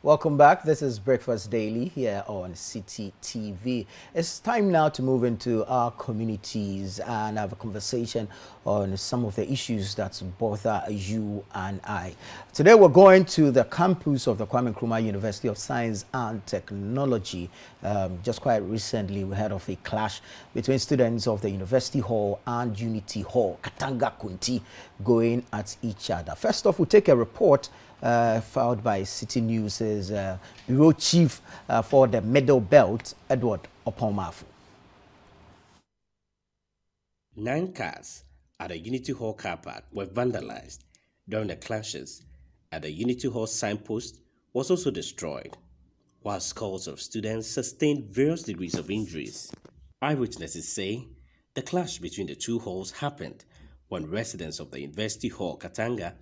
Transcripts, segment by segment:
Welcome back. This is Breakfast Daily here on Citi TV. It's time now to move into our communities and have a conversation on some of the issues that bother you and I. Today we're going to the campus of the Kwame Nkrumah University of Science and Technology. Just quite recently we heard of a clash between students of the University Hall and Unity Hall, Katanga Conti, going at each other. First off, we'll take a report filed by Citi News' Bureau Chief for the Middle Belt, Edward Opomafu. 9 cars at the Unity Hall car park were vandalized during the clashes, and the Unity Hall signpost was also destroyed, while scores of students sustained various degrees of injuries. Eyewitnesses say the clash between the two halls happened when residents of the University Hall, Katanga,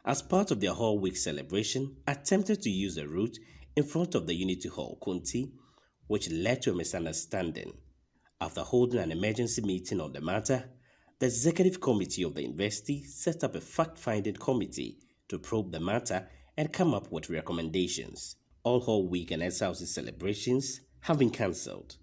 as part of their Hall Week celebration, attempted to use a route in front of the Unity Hall, Conti, which led to a misunderstanding. After holding an emergency meeting on the matter, the executive committee of the university set up a fact-finding committee to probe the matter and come up with recommendations. All Hall Week and SLC celebrations have been cancelled.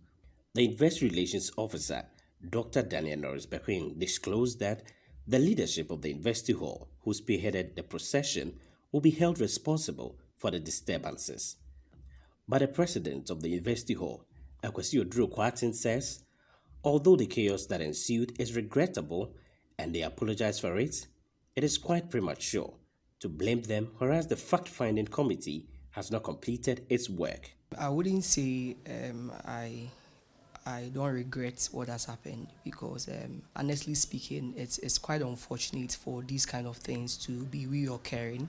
The Investor Relations Officer, Dr. Daniel Norris-Bequin, disclosed that the leadership of the University Hall, who spearheaded the procession, will be held responsible for the disturbances. But the president of the University Hall, Akwasi Oduro-Kwatin, says, although the chaos that ensued is regrettable and they apologize for it, it is quite premature to blame them, whereas the fact-finding committee has not completed its work. I wouldn't say I don't regret what has happened because, honestly speaking, it's quite unfortunate for these kind of things to be reoccurring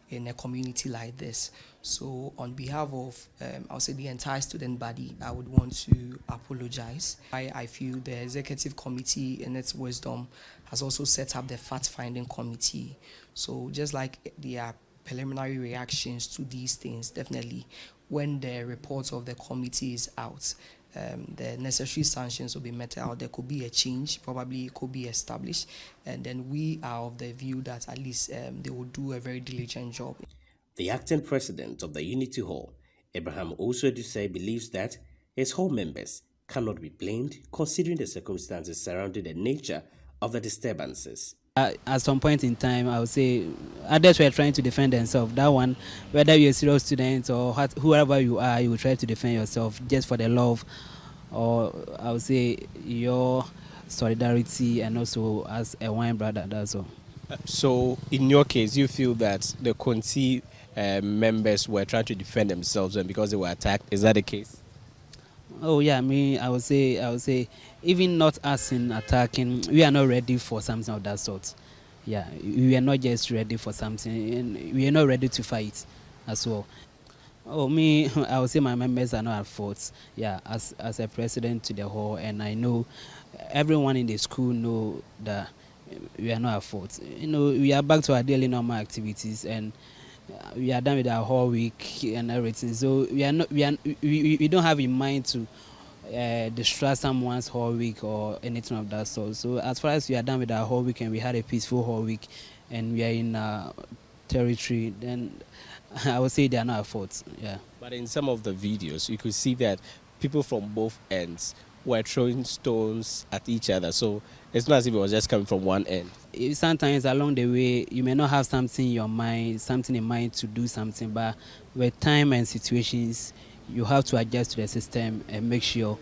in a community like this. So on behalf of, I'll say the entire student body, I would want to apologize. I feel the executive committee in its wisdom has also set up the fact-finding committee. So just like their preliminary reactions to these things, definitely when the report of the committee is out, the necessary sanctions will be meted out. There could be a change, probably it could be established, and then we are of the view that at least they will do a very diligent job. The acting president of the Unity Hall, Abraham Osuedusei, believes that his hall members cannot be blamed considering the circumstances surrounding the nature of the disturbances. At some point in time, I would say others were trying to defend themselves. That one, whether you're a serious student or whoever you are, you will try to defend yourself just for the love, or I would say your solidarity, and also as a wine brother. That's all. So, in your case, you feel that the Conti members were trying to defend themselves and because they were attacked. Is that the case? Oh yeah, I would say, even not us in attacking, we are not ready for something of that sort. Yeah, we are not just ready for something, and we are not ready to fight as well. Oh, I would say my members are not at fault. Yeah, as a president to the hall, and I know everyone in the school know that we are not at fault. We are back to our daily normal activities, and we are done with our whole week and everything. So we don't have in mind to destroy someone's whole week or anything of that sort. So as far as we are done with our whole week and we had a peaceful whole week and we are in territory, then I would say they are not at fault. Yeah. But in some of the videos, you could see that people from both ends were throwing stones at each other. So it's not as if it was just coming from one end. Sometimes along the way, you may not have something in your mind, something in mind to do something, but with time and situations, you have to adjust to the system and make sure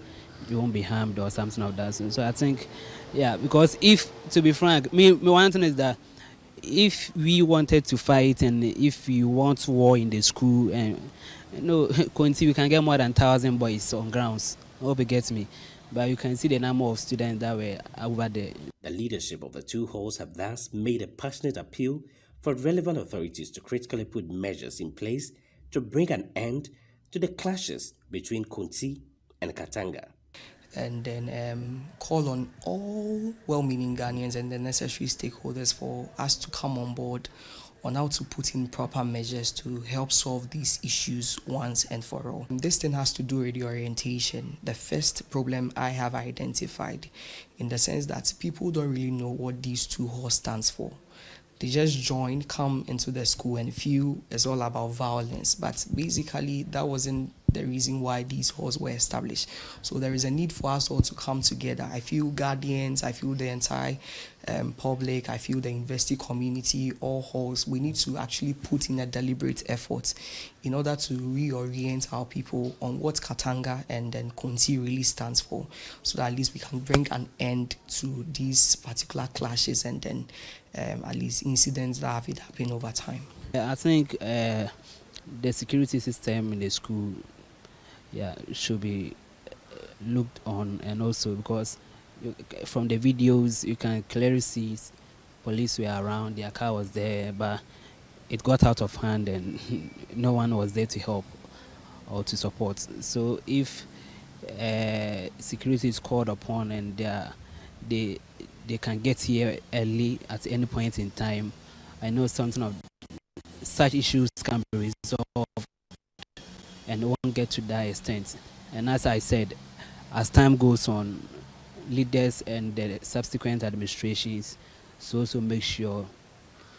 you won't be harmed or something of that. So I think, yeah, because if, to be frank, one thing is that if we wanted to fight and if we want war in the school, and Conti, we can get more than 1,000 boys on grounds. I hope it gets me. But you can see the number of students that were over there. The leadership of the two halls have thus made a passionate appeal for relevant authorities to critically put measures in place to bring an end to the clashes between Conti and Katanga. And then call on all well-meaning Ghanaians and the necessary stakeholders for us to come on board on how to put in proper measures to help solve these issues once and for all. This thing has to do with the orientation. The first problem I have identified, in the sense that people don't really know what these two halls stands for. they just join, come into the school and feel it's all about violence. But basically, that wasn't the reason why these halls were established. So there is a need for us all to come together. I feel guardians, I feel the entire public, I feel the university community, all halls, we need to actually put in a deliberate effort in order to reorient our people on what Katanga and then Conti really stands for, so that at least we can bring an end to these particular clashes and then at least incidents that have happened over time. I think the security system in the school, should be looked on, and also because from the videos you can clearly see police were around, their car was there, but it got out of hand and no one was there to help or to support. So if security is called upon and they can get here early at any point in time, I know something of such issues can be resolved and won't get to that extent. And as I said, as time goes on, leaders and the subsequent administrations so also make sure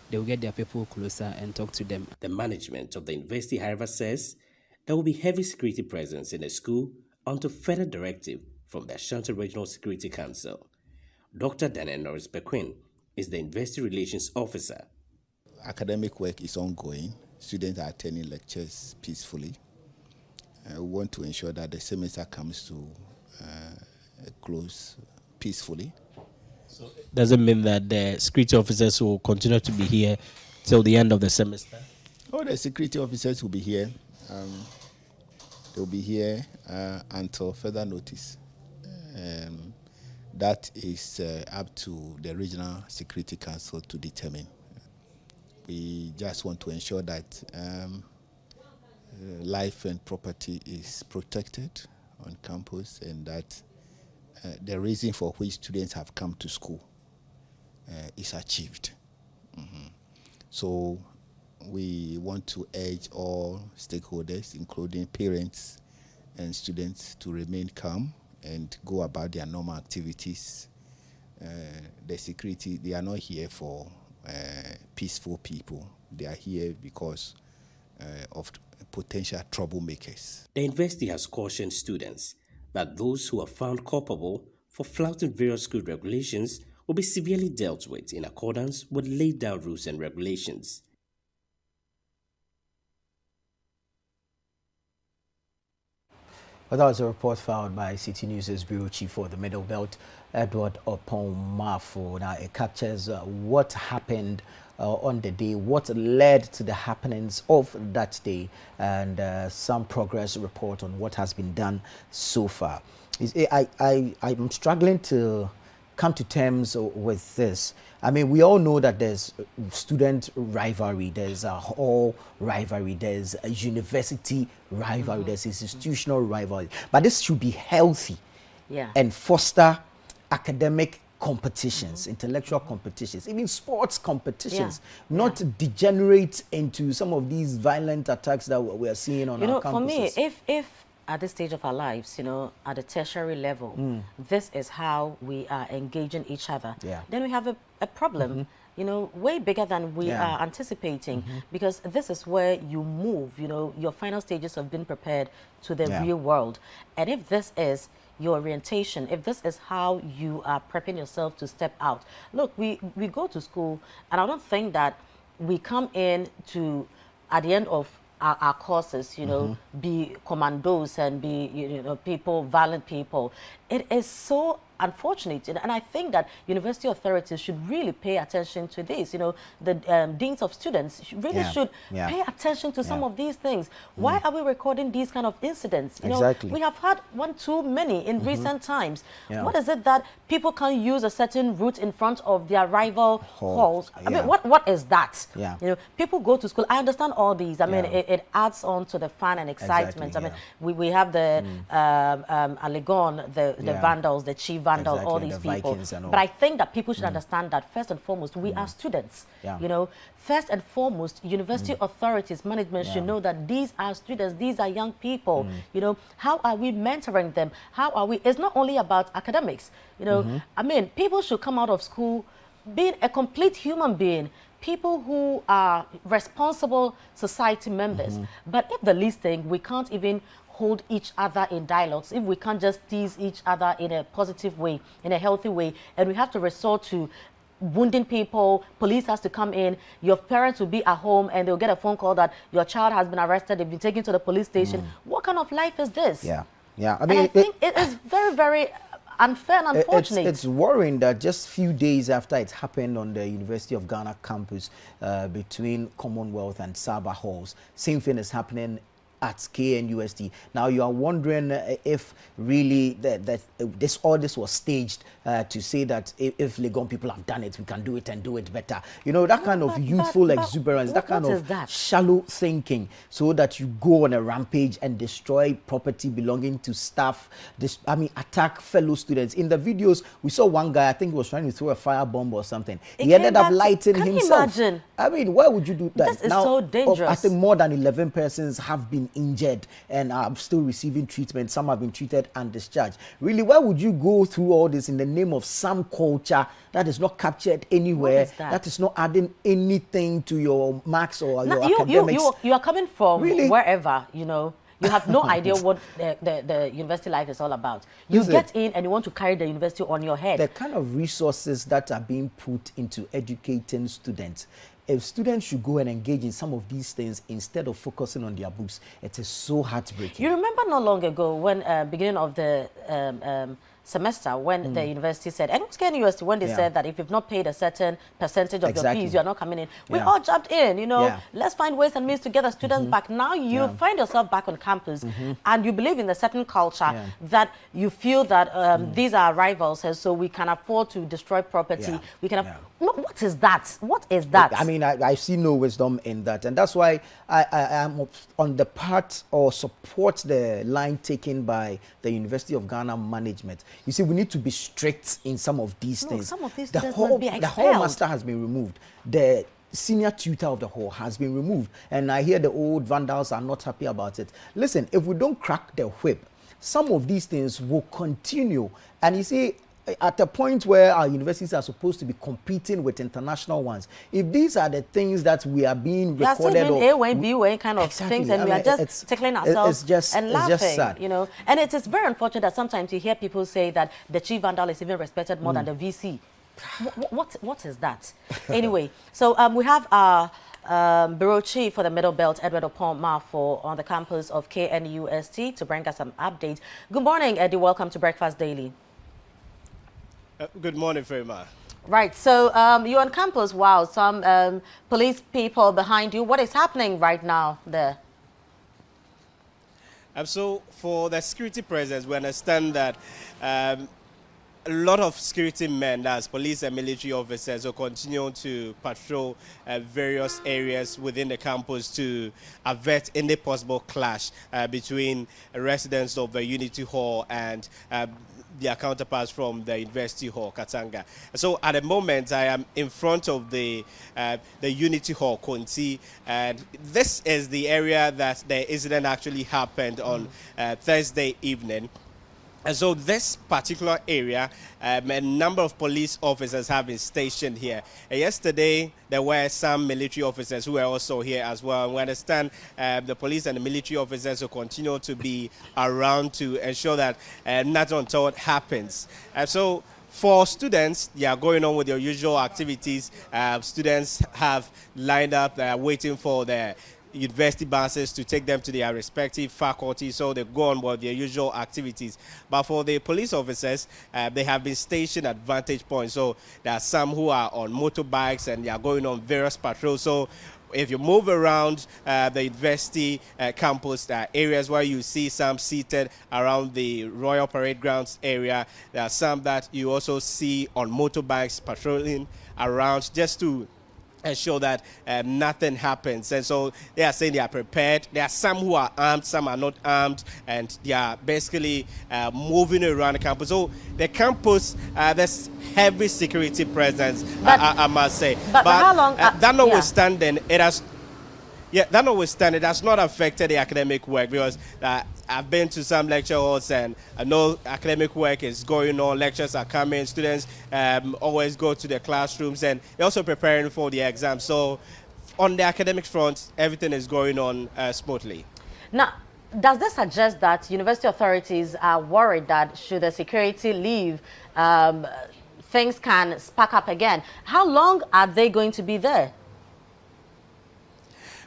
they will get their people closer and talk to them. The management of the university, however, says there will be heavy security presence in the school until further directive from the Ashanti Regional Security Council. Dr. Daniel Norris Bequin is the University Relations Officer. Academic work is ongoing. Students are attending lectures peacefully. We want to ensure that the semester comes to a close peacefully. So does it mean that the security officers will continue to be here till the end of the semester? Oh, the security officers will be here. They'll be here until further notice. That is up to the Regional Security Council to determine. We just want to ensure that life and property is protected on campus, and that the reason for which students have come to school is achieved. So we want to urge all stakeholders, including parents and students, to remain calm and go about their normal activities. The security, they are not here for peaceful people. They are here because of potential troublemakers. The university has cautioned students that those who are found culpable for flouting various school regulations will be severely dealt with in accordance with laid down rules and regulations. Well, that was a report filed by Citi News' Bureau Chief for the Middle Belt, Edward Oponmafo. Now, it captures what happened on the day, what led to the happenings of that day, and some progress report on what has been done so far. I'm struggling to come to terms with this. I mean, we all know that there's student rivalry, there's a hall rivalry, there's a university rivalry, there's institutional rivalry. But this should be healthy and foster academic competitions, intellectual competitions, even sports competitions, not degenerate into some of these violent attacks that we are seeing on our campuses. For me, if at this stage of our lives, at the tertiary level, this is how we are engaging each other, then we have a problem, way bigger than we are anticipating, because this is where you move, your final stages of being prepared to the real world. And if this is your orientation, if this is how you are prepping yourself to step out. Look, we go to school, and I don't think that we come in to, at the end of our courses, be commandos and be, people, violent people. It is so unfortunate, and I think that university authorities should really pay attention to this. The deans of students really should pay attention to some of these things. Why are we recording these kind of incidents? We have had one too many in recent times. What is it that people can use a certain route in front of their rival halls? I mean, what is that? People go to school. I understand all these. I mean, it adds on to the fun and excitement. I mean, we have the Aligon, the vandals, the chief vandals, all these people. But I think that people should understand that first and foremost, we are students. First and foremost, university authorities, management should know that these are students, these are young people. How are we mentoring them? How are we? It's not only about academics. I mean, people should come out of school being a complete human being, people who are responsible society members. But if the least thing, we can't even hold each other in dialogues, if we can't just tease each other in a positive way, in a healthy way, and we have to resort to wounding people, police has to come in, your parents will be at home and they'll get a phone call that your child has been arrested, they've been taken to the police station. What kind of life is this? Yeah, yeah. I And mean, I think it is very, very unfair and unfortunate. It's worrying that just few days after it happened on the University of Ghana campus between Commonwealth and Saba halls, same thing is happening at KNUST. Now you are wondering if really all this was staged to say that if Legon people have done it, we can do it and do it better. You know, that kind of youthful exuberance, that kind of shallow thinking, so that you go on a rampage and destroy property belonging to staff. Attack fellow students. In the videos, we saw one guy, I think he was trying to throw a firebomb or something. He ended up lighting himself. Can you imagine? I mean, why would you do that? This is so dangerous. I think more than 11 persons have been injured and are still receiving treatment. Some have been treated and discharged. Really, why would you go through all this in the name of some culture that is not captured anywhere, that is not adding anything to your marks or your academics? You are coming from really? Wherever, you know. You have no idea what the university life is all about. You get in and you want to carry the university on your head. The kind of resources that are being put into educating students, if students should go and engage in some of these things instead of focusing on their books, it is so heartbreaking. You remember not long ago when beginning of the semester when the university said, and it was KNUST when they said that if you've not paid a certain percentage of your fees, you are not coming in. We all jumped in, you know, let's find ways and means to get the students back. Now you find yourself back on campus and you believe in a certain culture that you feel that these are rivals and so we can afford to destroy property. We can what is that? What is that? I mean, I see no wisdom in that. And that's why I am on the part or support the line taken by the University of Ghana management. You see, we need to be strict in some of these things. Some of these the things whole, must be expelled. The hall master has been removed. The senior tutor of the hall has been removed. And I hear the old vandals are not happy about it. Listen, if we don't crack the whip, some of these things will continue. And you see, at a point where our universities are supposed to be competing with international ones, if these are the things that we are being recorded or A-way, B-way kind of things, and we are just tickling ourselves and laughing, it's just sad. You know. And it is very unfortunate that sometimes you hear people say that the chief vandal is even respected more than the VC. What is that? Anyway, so we have our Bureau Chief for the Middle Belt, Edward Opon Marfo, on the campus of KNUST to bring us some updates. Good morning, Eddie. Welcome to Breakfast Daily. Good morning, very much. Right, so you're on campus. Wow, some police people behind you. What is happening right now there? So for the security presence, we understand that a lot of security men, that's police and military officers, will continue to patrol various areas within the campus to avert any possible clash between residents of the Unity Hall and their counterparts from the University Hall, Katanga. So at the moment, I am in front of the Unity Hall, Conti, and this is the area that the incident actually happened on Thursday evening. And so this particular area, a number of police officers have been stationed here. Yesterday, there were some military officers who were also here as well. And we understand the police and the military officers will continue to be around to ensure that nothing untoward happens. So for students, they are going on with their usual activities. Students have lined up, they are waiting for their university buses to take them to their respective faculty, so they go on with their usual activities. But for the police officers, they have been stationed at vantage points. So there are some who are on motorbikes and they are going on various patrols. So if you move around the university campus, there are areas where you see some seated around the Royal Parade Grounds area. There are some that you also see on motorbikes patrolling around just to ensure that nothing happens. And so they are saying they are prepared. There are some who are armed, some are not armed, and they are basically moving around the campus. So the campus, there's heavy security presence, I must say. But how long? That notwithstanding, it has Yeah, that notwithstanding, that's not affected the academic work because I've been to some lecture halls and I know academic work is going on, lectures are coming, students always go to their classrooms and they're also preparing for the exam. So on the academic front, everything is going on smoothly. Now, does this suggest that university authorities are worried that should the security leave, things can spark up again? How long are they going to be there?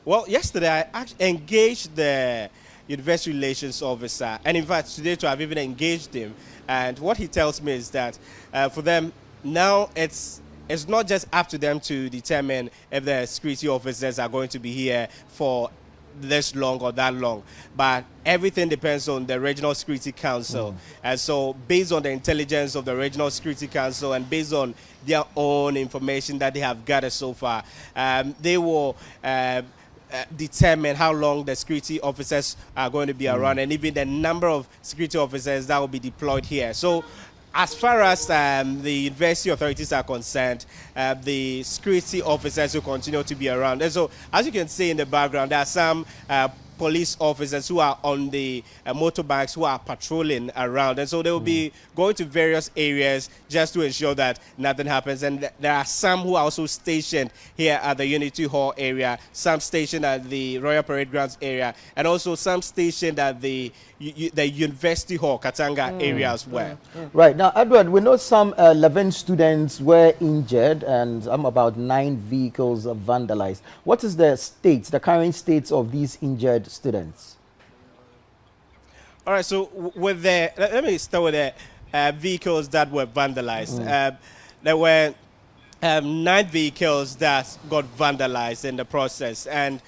Well, yesterday I actually engaged the university relations officer, and in fact today too I've even engaged him. And what he tells me is that for them now it's not just up to them to determine if the security officers are going to be here for this long or that long, but everything depends on the regional security council. And so based on the intelligence of the regional security council and based on their own information that they have gathered so far, they will determine how long the security officers are going to be around and even the number of security officers that will be deployed here. So as far as the university authorities are concerned, the security officers will continue to be around. And so as you can see in the background, there are some police officers who are on the motorbikes who are patrolling around, and so they will be going to various areas just to ensure that nothing happens. And there are some who are also stationed here at the Unity Hall area, some stationed at the Royal Parade Grounds area, and also some stationed at the University Hall, Katanga area as well. Right. Now, Edward, we know some 11 students were injured and about 9 vehicles vandalized. What is the current state of these injured students? All right, so with let me start with the vehicles that were vandalized. There were 9 vehicles that got vandalized in the process, and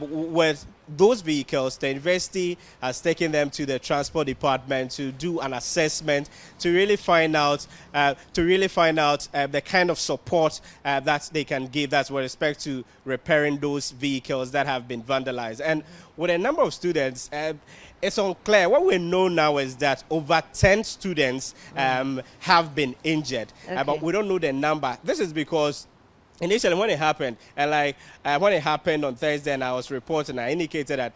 with those vehicles, the university has taken them to the transport department to do an assessment to really find out the kind of support that they can give. That's with respect to repairing those vehicles that have been vandalized. And with a number of students, it's unclear. What we know now is that over 10 students have been injured, but we don't know the number. This is because initially, when it happened, and when it happened on Thursday, and I was reporting, I indicated that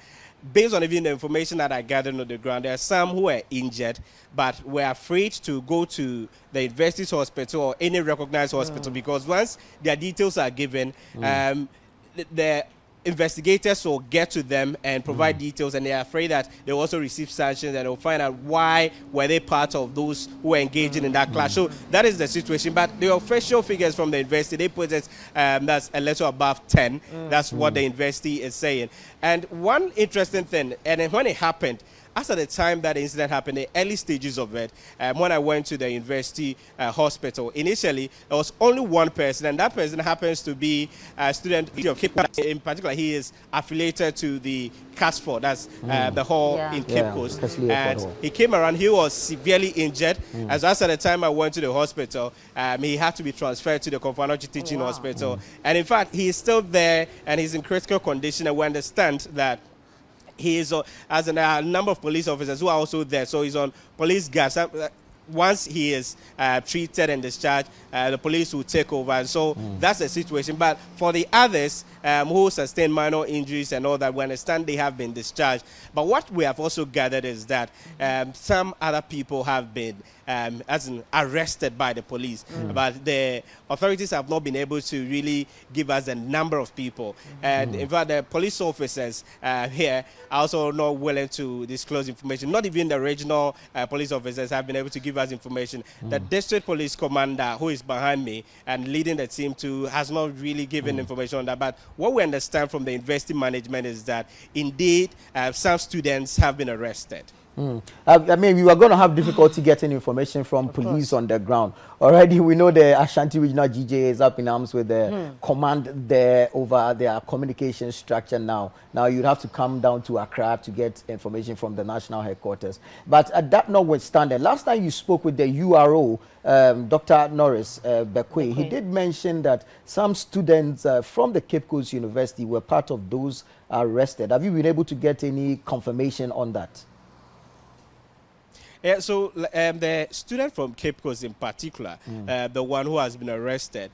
based on even the information that I gathered on the ground, there are some who were injured, but were afraid to go to the university's hospital or any recognized hospital because once their details are given, the investigators will get to them and provide details, and they are afraid that they will also receive sanctions and they'll find out why were they part of those who were engaging in that clash. So that is the situation. But the official figures from the university, they put it that's a little above 10. That's what the university is saying. And one interesting thing, and when it happened, as at the time that the incident happened, the early stages of it, when I went to the university hospital, initially there was only one person, and that person happens to be a student of Cape Coast. In particular, he is affiliated to the CASFOR, that's the hall in Cape Coast. And he came around, he was severely injured. As at the time I went to the hospital, he had to be transferred to the Konfanochi Teaching Hospital. And in fact, he is still there and he's in critical condition, and we understand that he is, as a number of police officers who are also there, so he's on police guard. Once he is treated and discharged, the police will take over. And so that's the situation. But for the others who sustained minor injuries and all that, we understand they have been discharged. But what we have also gathered is that some other people have been arrested by the police. But the authorities have not been able to really give us a number of people. And in fact, the police officers here are also not willing to disclose information. Not even the regional police officers have been able to give us information. The district police commander, who is behind me and leading the team too, has not really given information on that. But what we understand from the university management is that indeed some students have been arrested. I mean, we were going to have difficulty getting information from police on the ground. Already, we know the Ashanti Regional GJ is up in arms with the command there over their communication structure now. Now, you'd have to come down to Accra to get information from the national headquarters. But that notwithstanding, last time you spoke with the URO, Dr. Norris Bekwe, he did mention that some students from the Cape Coast University were part of those arrested. Have you been able to get any confirmation on that? Yeah, so the student from Cape Coast in particular, the one who has been arrested,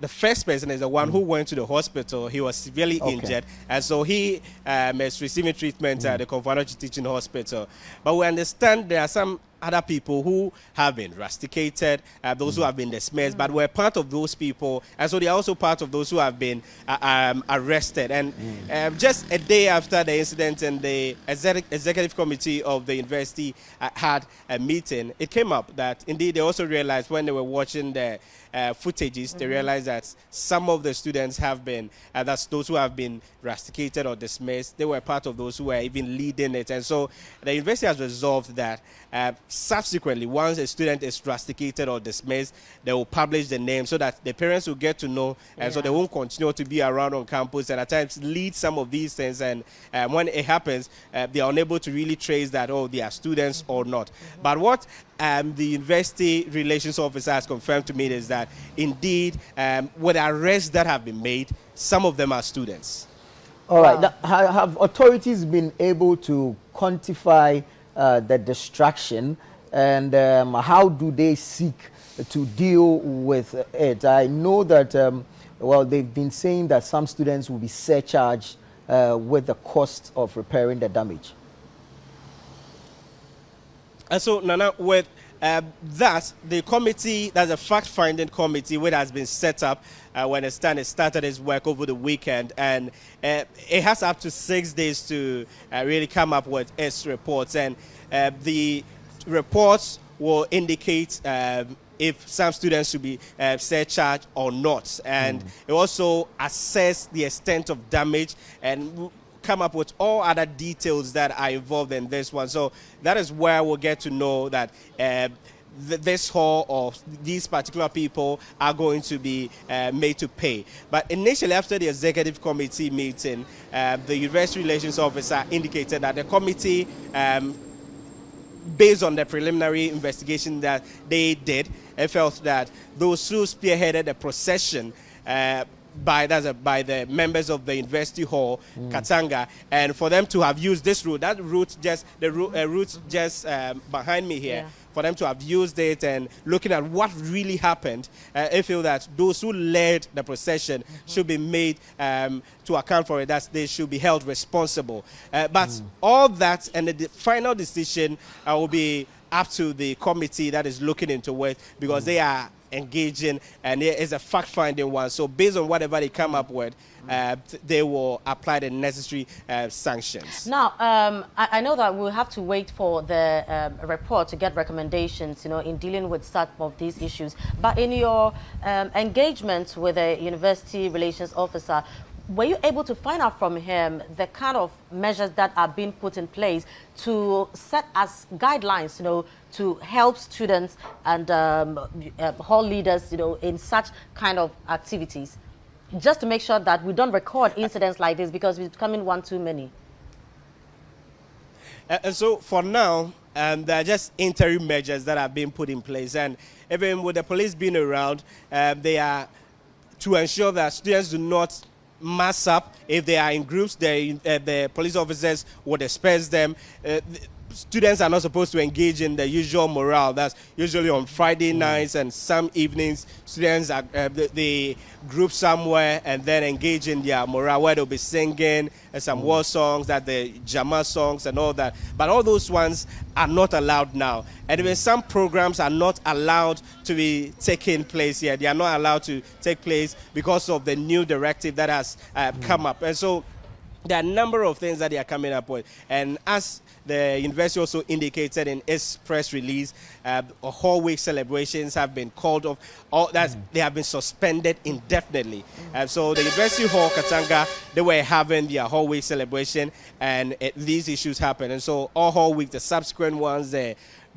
the first person is the one who went to the hospital. He was severely injured, and so he is receiving treatment at the Convanochi Teaching Hospital. But we understand there are some other people who have been rusticated, those who have been dismissed, but we're part of those people, and so they are also part of those who have been arrested. And just a day after the incident, and the executive committee of the university had a meeting, it came up that indeed they also realized when they were watching the footages, they realized that some of the students have been, that's those who have been rusticated or dismissed, they were part of those who were even leading it. And so the university has resolved that subsequently, once a student is rusticated or dismissed, they will publish the name so that the parents will get to know, and so they won't continue to be around on campus and at times lead some of these things. And when it happens, they are unable to really trace that, oh, they are students or not. But what the university relations officer has confirmed to me is that indeed, with arrests that have been made, some of them are students. All right. Now, have authorities been able to quantify the distraction, and how do they seek to deal with it? I know that, well, they've been saying that some students will be surcharged with the cost of repairing the damage. And so, Nana, with that, the committee, that's a fact-finding committee which has been set up when it started its work over the weekend, and it has up to 6 days to really come up with its reports, and the reports will indicate if some students should be surcharged or not, and it also assess the extent of damage and come up with all other details that are involved in this one. So that is where we'll get to know that this hall or these particular people are going to be made to pay. But initially, after the executive committee meeting, the university relations officer indicated that the committee, based on the preliminary investigation that they did, it felt that those who spearheaded the procession by the members of the university hall, Katanga, and for them to have used this route, that route just behind me here, for them to have used it and looking at what really happened, I feel that those who led the procession should be made to account for it, that they should be held responsible. But all that and the final decision will be up to the committee that is looking into it, because they are engaging and it is a fact-finding one. So based on whatever they come up with, they will apply the necessary sanctions. Now, I know that we'll have to wait for the report to get recommendations, in dealing with some of these issues. But in your engagement with the university relations officer, were you able to find out from him the kind of measures that are being put in place to set as guidelines, to help students and hall leaders, in such kind of activities, just to make sure that we don't record incidents like this, because we're becoming one too many? And so for now, there are just interim measures that are being put in place, and even with the police being around, they are to ensure that students do not mass up. If they are in groups, the police officers will disperse them. Students are not supposed to engage in the usual morale. That's usually on Friday nights, and some evenings students are they group somewhere and then engage in their morale, where they'll be singing some war songs, that the Jama songs and all that. But all those ones are not allowed now, and even some programs are not allowed to be taking place here. They are not allowed to take place because of the new directive that has come up. And so there are a number of things that they are coming up with, and as the university also indicated in its press release, whole week celebrations have been called off. They have been suspended indefinitely. So the University Hall, Katanga, they were having their whole week celebration, and these issues happened. And so all whole week, the subsequent ones, the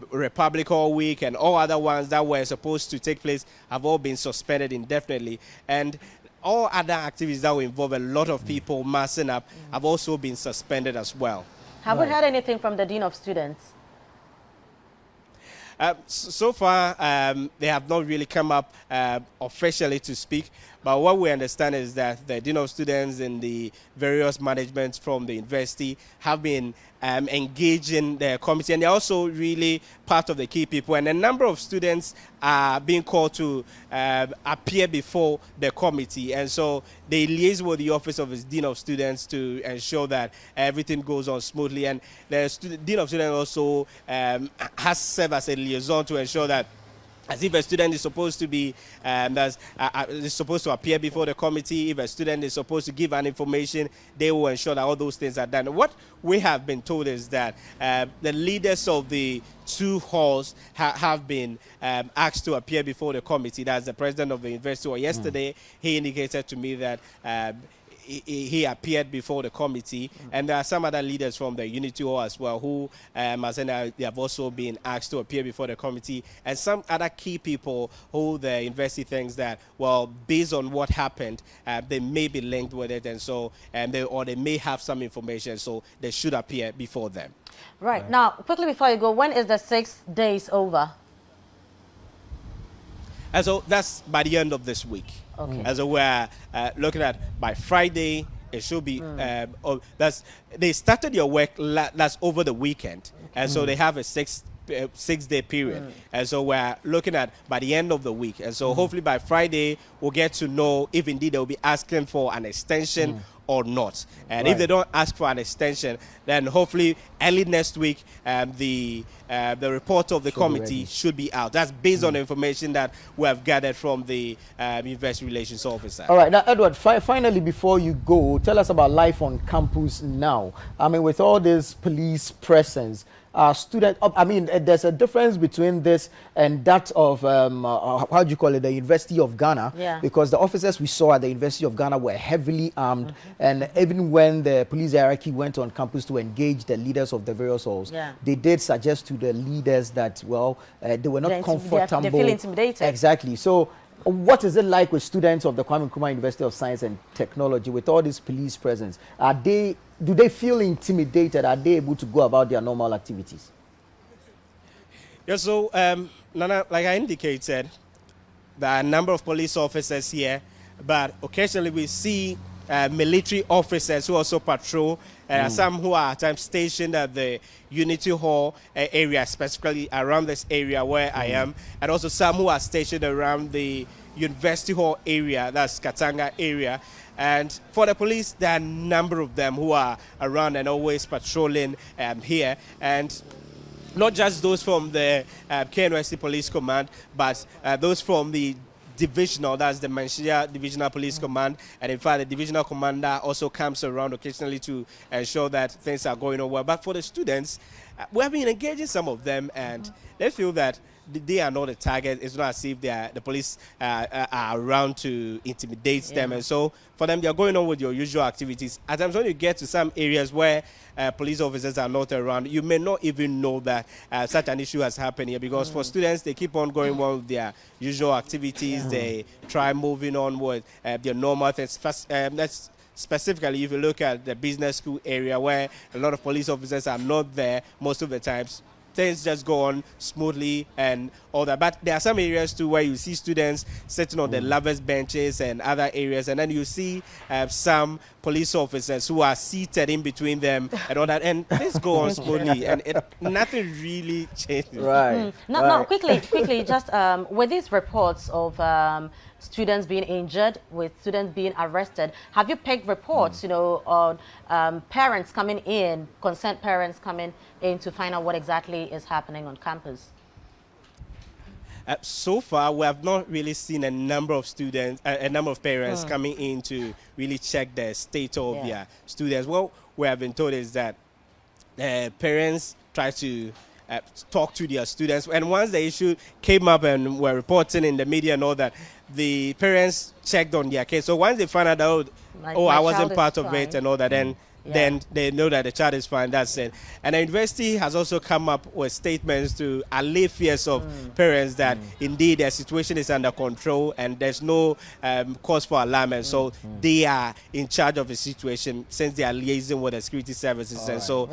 Republic Hall Week and all other ones that were supposed to take place have all been suspended indefinitely. And all other activities that will involve a lot of people massing up have also been suspended as well. Have we heard anything from the Dean of Students? So far, they have not really come up officially to speak, But what we understand is that the Dean of Students and the various managements from the university have been engaging the committee, and they're also really part of the key people. And a number of students are being called to appear before the committee, and so they liaise with the office of the Dean of Students to ensure that everything goes on smoothly. And the Dean of Students also has served as a liaison to ensure that, as if a student is supposed to be is supposed to appear before the committee, if a student is supposed to give an information, they will ensure that all those things are done. What we have been told is that the leaders of the two halls have been asked to appear before the committee. That's the president of the university. Or yesterday, he indicated to me that he appeared before the committee, and there are some other leaders from the Unity Hall as well who, as in, they have also been asked to appear before the committee, and some other key people who the university thinks that, well, based on what happened, they may be linked with it, and so they may have some information, so they should appear before them. Right. Now, quickly before you go, when is the 6 days over? And so that's by the end of this week. Okay. And so we're looking at by Friday, it should be, they started your work that's over the weekend. And so they have a 6-day period. And so we're looking at by the end of the week. And so hopefully by Friday, we'll get to know if indeed they'll be asking for an extension or not. And if they don't ask for an extension, then hopefully early next week, the report of the committee should be out. That's based on the information that we have gathered from the Investor Relations Officer. All right. Now, Edward, finally, before you go, tell us about life on campus now. I mean, with all this police presence, there's a difference between this and that of, how do you call it, the University of Ghana? Yeah. Because the officers we saw at the University of Ghana were heavily armed. And even when the police hierarchy went on campus to engage the leaders of the various halls, they did suggest to the leaders that, well, they were not comfortable. They feel intimidated. Exactly. So what is it like with students of the Kwame Nkrumah University of Science and Technology with all this police presence? Do they feel intimidated? Are they able to go about their normal activities? Yeah, so, Nana, like I indicated, there are a number of police officers here, but occasionally we see military officers who also patrol, and some who are at times stationed at the Unity Hall area, specifically around this area where I am, and also some who are stationed around the University Hall area, that's Katanga area. And for the police, there are a number of them who are around and always patrolling here. And not just those from the KNYC Police Command, but those from the divisional, that's the Manchia Divisional Police Command. And in fact, the divisional commander also comes around occasionally to ensure that things are going on well. But for the students, we have been engaging some of them, and they feel that they are not a target. It's not as if the police are around to intimidate them. And so for them, they're going on with your usual activities. At times when you get to some areas where police officers are not around, you may not even know that such an issue has happened here, because for students, they keep on going on with their usual activities. They try moving on with their normal things. That's specifically if you look at the business school area where a lot of police officers are not there most of the times. Things just go on smoothly and all that. But there are some areas too where you see students sitting on the lovers' benches and other areas, and then you see some police officers who are seated in between them and all that, and things go on smoothly, and nothing really changes. Right. Now, quickly, just with these reports of students being injured, with students being arrested, have you picked reports, on parents coming in, concerned parents coming in to find out what exactly is happening on campus? So far, we have not really seen a number of students, a number of parents coming in to really check the state of their students. What we have been told is that parents try to talk to their students, and once the issue came up and were reporting in the media and all that, the parents checked on their case. So once they found out, I wasn't part of it and all that, then then they know that the child is fine. That's it. And the university has also come up with statements to allay fears of parents that indeed their situation is under control and there's no cause for alarm. And so they are in charge of the situation since they are liaising with the security services. And so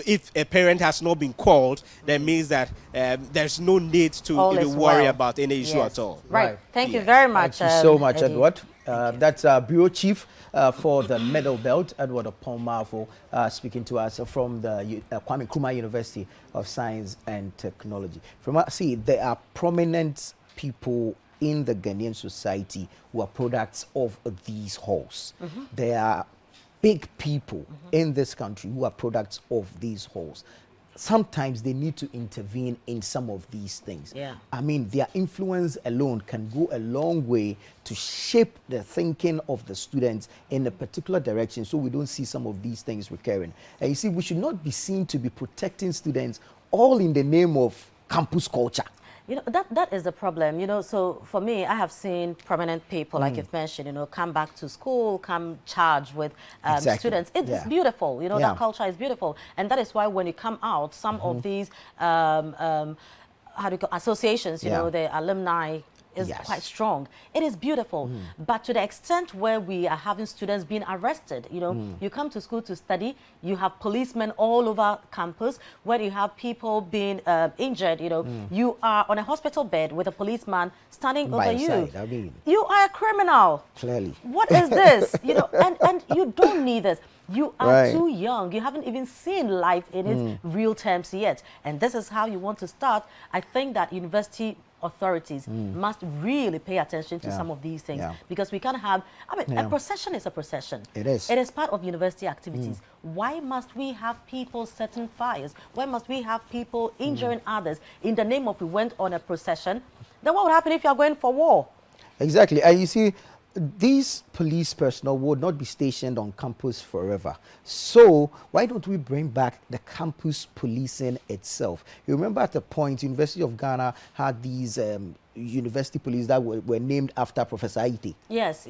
if a parent has not been called, that means that there's no need to even worry about any issue at all. Right. Thank you very much. Thank you so much, Edward. That's Bureau Chief for the Middle Belt, Edward Opon-Marfo, speaking to us from the Kwame Nkrumah University of Science and Technology. See, there are prominent people in the Ghanaian society who are products of these halls. There are big people in this country who are products of these halls. Sometimes they need to intervene in some of these things. I mean, their influence alone can go a long way to shape the thinking of the students in a particular direction so we don't see some of these things recurring. And you see, we should not be seen to be protecting students all in the name of campus culture. You know, that is the problem, you know. So for me, I have seen prominent people, like you've mentioned, you know, come back to school, come charged with students. It's beautiful, you know, that culture is beautiful. And that is why when you come out, some of these, how do you call, associations, you know, the alumni is quite strong. It is beautiful. But to the extent where we are having students being arrested, you know, you come to school to study, you have policemen all over campus, where you have people being injured, you know, you are on a hospital bed with a policeman standing over you. Side, I mean. You are a criminal. Clearly. What is this? You know, and you don't need this. You are too young. You haven't even seen life in its real terms yet. And this is how you want to start. I think that university authorities must really pay attention to some of these things, because we can't have, I mean, a procession is a procession. It is. It is part of university activities. Why must we have people setting fires? Why must we have people injuring others in the name of we went on a procession? Then what would happen if you are going for war? Exactly. And you see, these police personnel would not be stationed on campus forever. So why don't we bring back the campus policing itself? You remember at the point, University of Ghana had these university police that were named after Professor Aite. Yes.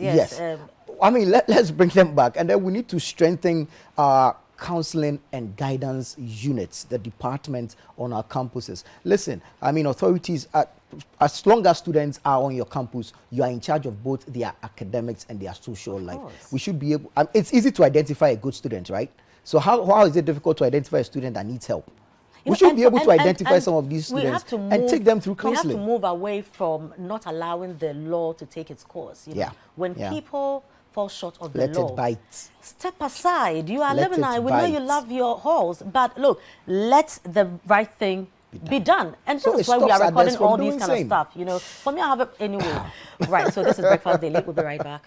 I mean, let's bring them back. And then we need to strengthen our counseling and guidance units, the departments on our campuses. Listen, I mean, authorities, as long as students are on your campus, you are in charge of both their academics and their social life. We should be able, it's easy to identify a good student, right? So how is it difficult to identify a student that needs help? We should be able to identify some of these students and take them through counseling. We have to move away from not allowing the law to take its course. You know? When people fall short of the law, let it bite. Step aside. You are alumni. We know you love your halls, but look, let the right thing be done. And so this is why we are recording all these kind of stuff. You know, for me, I have it anyway. Right. So this is Breakfast Daily. We'll be right back.